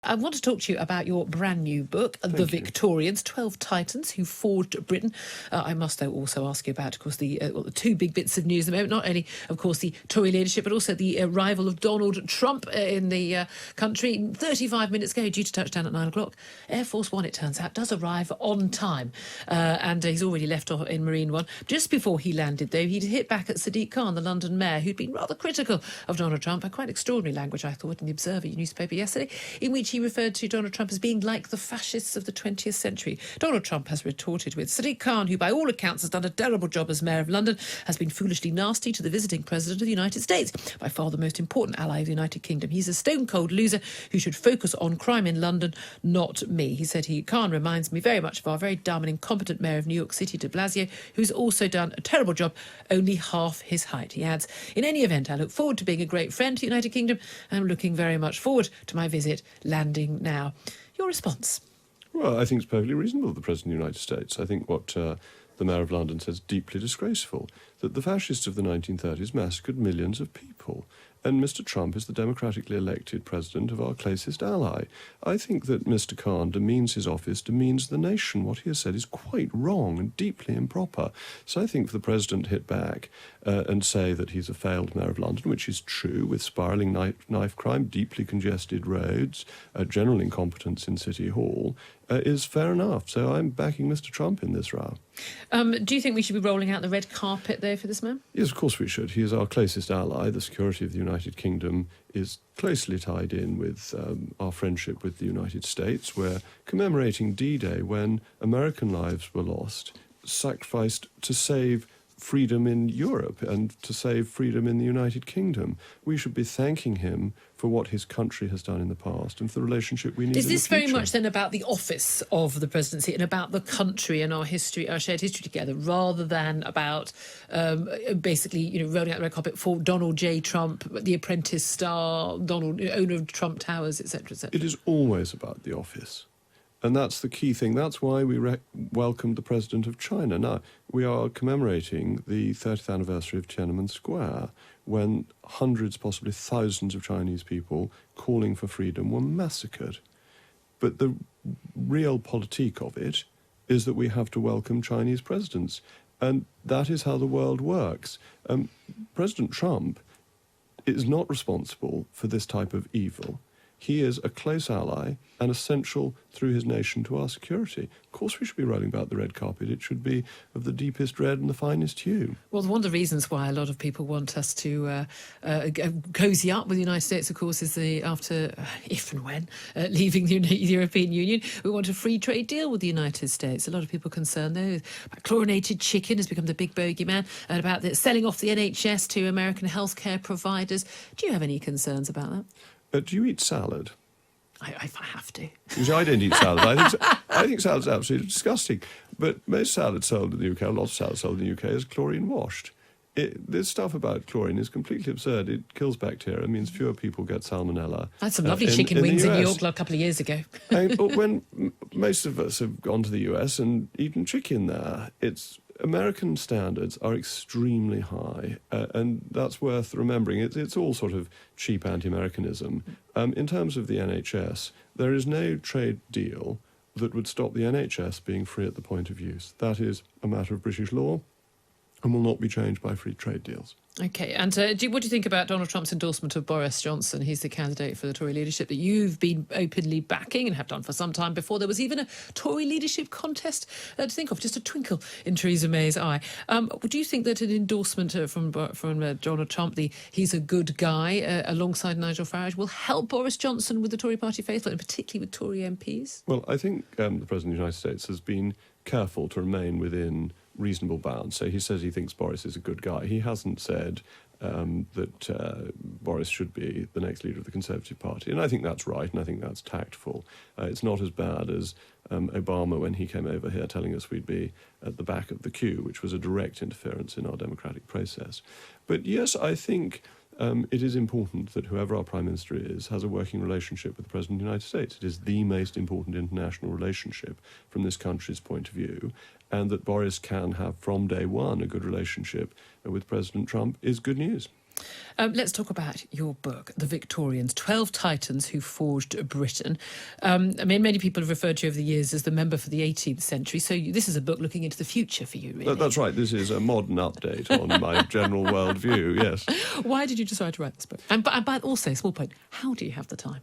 I want to talk to you about your brand new book, The Victorians, 12 Titans Who Forged Britain. I must, though, also ask you about, of course, the two big bits of news at the moment. Not only, of course, the Tory leadership, but also the arrival of Donald Trump in the country. 35 minutes ago, due to touchdown at 9 o'clock. Air Force One, it turns out, does arrive on time. And he's already left off in Marine One. Just before he landed, though, he'd hit back at Sadiq Khan, the London mayor, who'd been rather critical of Donald Trump. Quite extraordinary language, I thought, in the Observer newspaper yesterday, in which he referred to Donald Trump as being like the fascists of the 20th century. Donald Trump has retorted with Sadiq Khan, who by all accounts has done a terrible job as mayor of London, has been foolishly nasty to the visiting president of the United States, by far the most important ally of the United Kingdom. He's a stone-cold loser who should focus on crime in London, not me. He said Khan reminds me very much of our very dumb and incompetent mayor of New York City, de Blasio, who's also done a terrible job, only half his height. He adds, in any event, I look forward to being a great friend to the United Kingdom and I'm looking very much forward to my visit landing now. Your response? Well, I think it's perfectly reasonable, the President of the United States. I think what the Mayor of London says is deeply disgraceful, that the fascists of the 1930s massacred millions of people. And Mr. Trump is the democratically elected president of our closest ally. I think that Mr. Khan demeans his office, demeans the nation. What he has said is quite wrong and deeply improper. So I think for the president to hit back and say that he's a failed mayor of London, which is true, with spiralling knife crime, deeply congested roads, general incompetence in City Hall, is fair enough. So I'm backing Mr. Trump in this row. Do you think we should be rolling out the red carpet, though, for this man? Yes, of course we should. He is our closest ally. The security of the United Kingdom is closely tied in with our friendship with the United States. We're commemorating D-Day, when American lives were lost, sacrificed to save freedom in Europe and to save freedom in the United Kingdom. We should be thanking him for what his country has done in the past and for the relationship we need in the future. Is this very much then about the office of the presidency and about the country and our history, our shared history together, rather than about basically, rolling out the red carpet for Donald J. Trump, the Apprentice star, Donald, owner of Trump Towers, etc., etc.? It is always about the office. And that's the key thing. That's why we welcomed the president of China. Now, we are commemorating the 30th anniversary of Tiananmen Square, when hundreds, possibly thousands of Chinese people calling for freedom were massacred. But the real politique of it is that we have to welcome Chinese presidents. And that is how the world works. President Trump is not responsible for this type of evil. He is a close ally and essential through his nation to our security. Of course we should be rolling out the red carpet. It should be of the deepest red and the finest hue. Well, one of the reasons why a lot of people want us to cosy up with the United States, of course, is after, if and when, leaving the European Union, we want a free trade deal with the United States. A lot of people concerned, though, about chlorinated chicken has become the big bogeyman, and about selling off the NHS to American healthcare providers. Do you have any concerns about that? Do you eat salad? If I have to. I don't eat salad. I think salad's absolutely disgusting. But most salad sold in the UK, a lot of salad sold in the UK, is chlorine washed. This stuff about chlorine is completely absurd. It kills bacteria. It means fewer people get salmonella. I had some lovely chicken wings in New York a couple of years ago. But when most of us have gone to the US and eaten chicken there, American standards are extremely high, and that's worth remembering. It's all sort of cheap anti-Americanism. In terms of the NHS, there is no trade deal that would stop the NHS being free at the point of use. That is a matter of British law and will not be changed by free trade deals. OK, and what do you think about Donald Trump's endorsement of Boris Johnson? He's the candidate for the Tory leadership that you've been openly backing and have done for some time before there was even a Tory leadership contest to think of, just a twinkle in Theresa May's eye. Do you think that an endorsement from Donald Trump, he's a good guy, alongside Nigel Farage, will help Boris Johnson with the Tory party faithful, and particularly with Tory MPs? Well, I think the President of the United States has been careful to remain within reasonable bounds. So he says he thinks Boris is a good guy. He hasn't said that Boris should be the next leader of the Conservative Party. And I think that's right, and I think that's tactful. It's not as bad as Obama when he came over here telling us we'd be at the back of the queue, which was a direct interference in our democratic process. But yes, I think it is important that whoever our Prime Minister is has a working relationship with the President of the United States. It is the most important international relationship from this country's point of view, and that Boris can have from day one a good relationship with President Trump is good news. Let's talk about your book, The Victorians, 12 Titans Who Forged Britain. I mean, many people have referred to you over the years as the member for the 18th century, so this is a book looking into the future for you, really. That's right. This is a modern update on my general worldview, yes. Why did you decide to write this book? But also, small point, how do you have the time?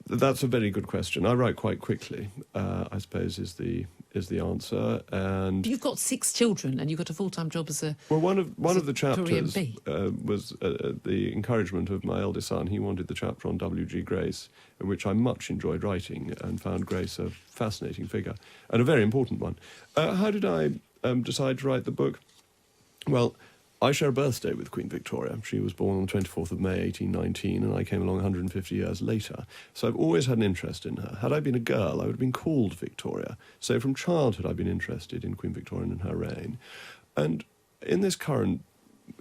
That's a very good question. I write quite quickly, I suppose, is the answer. And But you've got 6 children, and you've got a full-time job as a well, one of the Tory chapters MP. Was the encouragement of my eldest son. He wanted the chapter on W.G. Grace, which I much enjoyed writing and found Grace a fascinating figure and a very important one. How did I decide to write the book? Well, I share a birthday with Queen Victoria. She was born on the 24th of May, 1819, and I came along 150 years later. So I've always had an interest in her. Had I been a girl, I would have been called Victoria. So from childhood, I've been interested in Queen Victoria and her reign. And in this current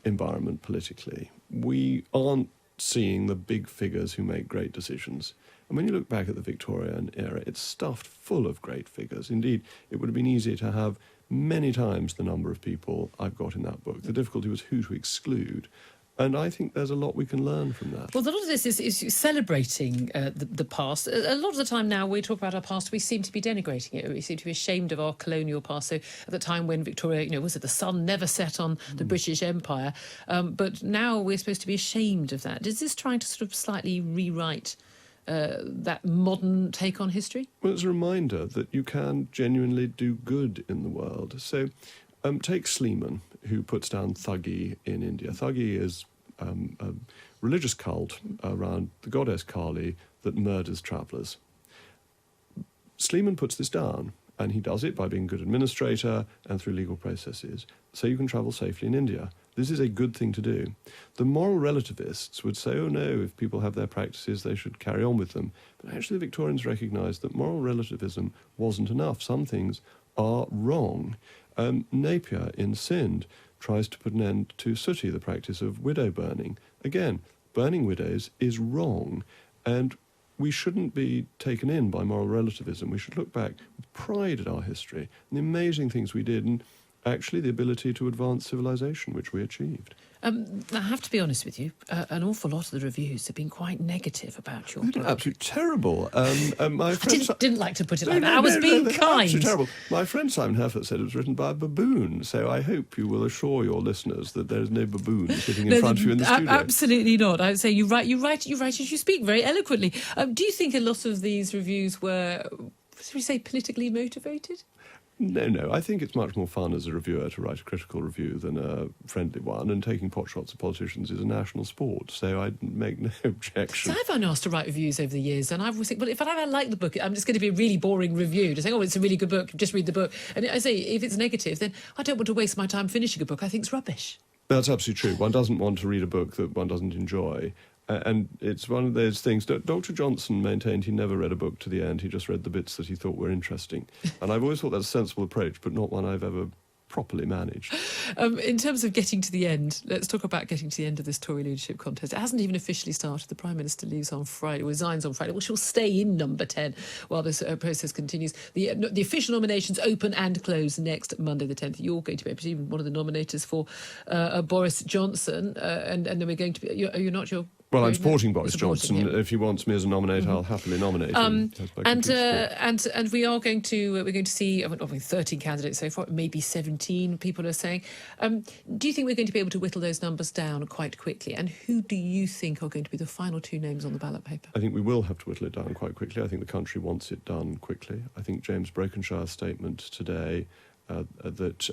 environment politically, we aren't seeing the big figures who make great decisions. And when you look back at the Victorian era, it's stuffed full of great figures. Indeed, it would have been easier to have many times the number of people I've got in that book. The difficulty was who to exclude. And I think there's a lot we can learn from that. Well, a lot of this is celebrating the past. A lot of the time now we talk about our past, we seem to be denigrating it. We seem to be ashamed of our colonial past. So at the time when Victoria, was it the sun never set on the British Empire? But now we're supposed to be ashamed of that. Is this trying to sort of slightly rewrite that modern take on history? Well, it's a reminder that you can genuinely do good in the world. So take Sleeman, who puts down Thuggee in India. Thuggee is a religious cult around the goddess Kali that murders travellers. Sleeman puts this down, and he does it by being a good administrator and through legal processes, so you can travel safely in India. This is a good thing to do. The moral relativists would say, oh no, if people have their practices, they should carry on with them. But actually the Victorians recognised that moral relativism wasn't enough. Some things are wrong. Napier in Sindh tries to put an end to Sooty, the practice of widow burning. Again, burning widows is wrong, and we shouldn't be taken in by moral relativism. We should look back with pride at our history and the amazing things we did, and actually the ability to advance civilization, which we achieved. I have to be honest with you, an awful lot of the reviews have been quite negative about your book. Absolutely terrible. My friend didn't like to put it like that. I was being kind. Absolutely terrible. My friend Simon Heffert said it was written by a baboon, so I hope you will assure your listeners that there is no baboon sitting in front of you in the studio. Absolutely not. I would say you write as you speak very eloquently. Do you think a lot of these reviews were, should we say, politically motivated? No. I think it's much more fun as a reviewer to write a critical review than a friendly one, and taking potshots at politicians is a national sport, so I'd make no objection. So I've been asked to write reviews over the years, and I've always think, well, if I like the book, I'm just going to be a really boring review, to say, oh, it's a really good book, just read the book. And I say, if it's negative, then I don't want to waste my time finishing a book I think it's rubbish. That's absolutely true. One doesn't want to read a book that one doesn't enjoy. And it's one of those things. Dr. Johnson maintained he never read a book to the end. He just read the bits that he thought were interesting. And I've always thought that's a sensible approach, but not one I've ever properly managed. In terms of getting to the end, let's talk about getting to the end of this Tory leadership contest. It hasn't even officially started. The Prime Minister leaves on Friday, resigns on Friday. Well, she'll stay in number 10 while this process continues. The official nominations open and close next Monday the 10th. You're going to be even one of the nominators for Boris Johnson, and then we're going to be... You're not your... Well, I'm supporting Boris Johnson. Him. If he wants me as a nominator, I'll happily nominate him. And we are going to see 13 candidates so far, maybe 17. People are saying. Do you think we're going to be able to whittle those numbers down quite quickly? And who do you think are going to be the final 2 names on the ballot paper? I think we will have to whittle it down quite quickly. I think the country wants it done quickly. I think James Brokenshire's statement today that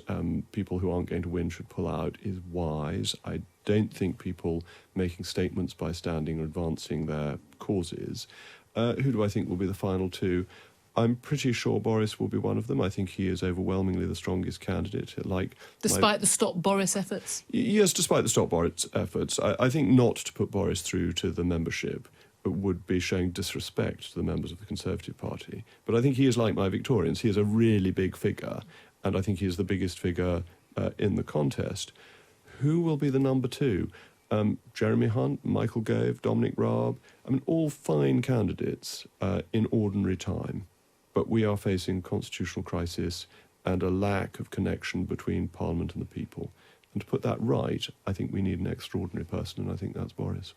people who aren't going to win should pull out is wise. I don't think people making statements by standing or advancing their causes. Who do I think will be the final 2? I'm pretty sure Boris will be one of them. I think he is overwhelmingly the strongest candidate. Despite the Stop Boris efforts? Yes, despite the Stop Boris efforts. I think not to put Boris through to the membership would be showing disrespect to the members of the Conservative Party. But I think he is like my Victorians. He is a really big figure, and I think he is the biggest figure in the contest. Who will be the number 2? Jeremy Hunt, Michael Gove, Dominic Raab. I mean, all fine candidates in ordinary time. But we are facing a constitutional crisis and a lack of connection between Parliament and the people. And to put that right, I think we need an extraordinary person, and I think that's Boris.